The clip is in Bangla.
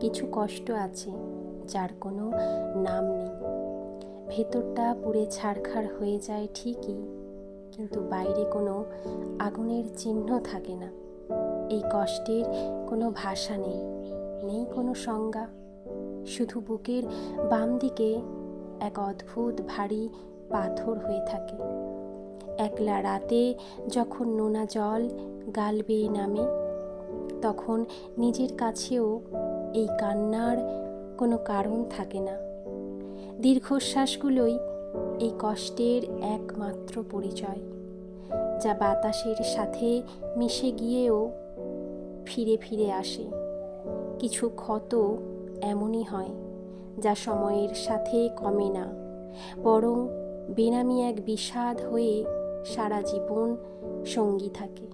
কিছু কষ্ট আছে যার কোনো নাম নেই। ভেতরটা পুড়ে ছারখার হয়ে যায় ঠিকই, কিন্তু বাইরে কোনো আগুনের চিহ্ন থাকে না। এই কষ্টের কোনো ভাষা নেই, নেই কোনো সংজ্ঞা। শুধু বুকের বাম দিকে এক অদ্ভুত ভারী পাথর হয়ে থাকে। একলা রাতে যখন নোনা জল গাল বেয়ে নামে, তখন নিজের কাছেও এই কান্নার কোনো কারণ থাকে না। দীর্ঘশ্বাসগুলোই এই কষ্টের একমাত্র পরিচয়, যা বাতাসের সাথে মিশে গিয়েও ফিরে ফিরে আসে। কিছু ক্ষত এমনই হয় যা সময়ের সাথে কমে না, বরং বেনামি এক বিষাদ হয়ে সারা জীবন সঙ্গী থাকে।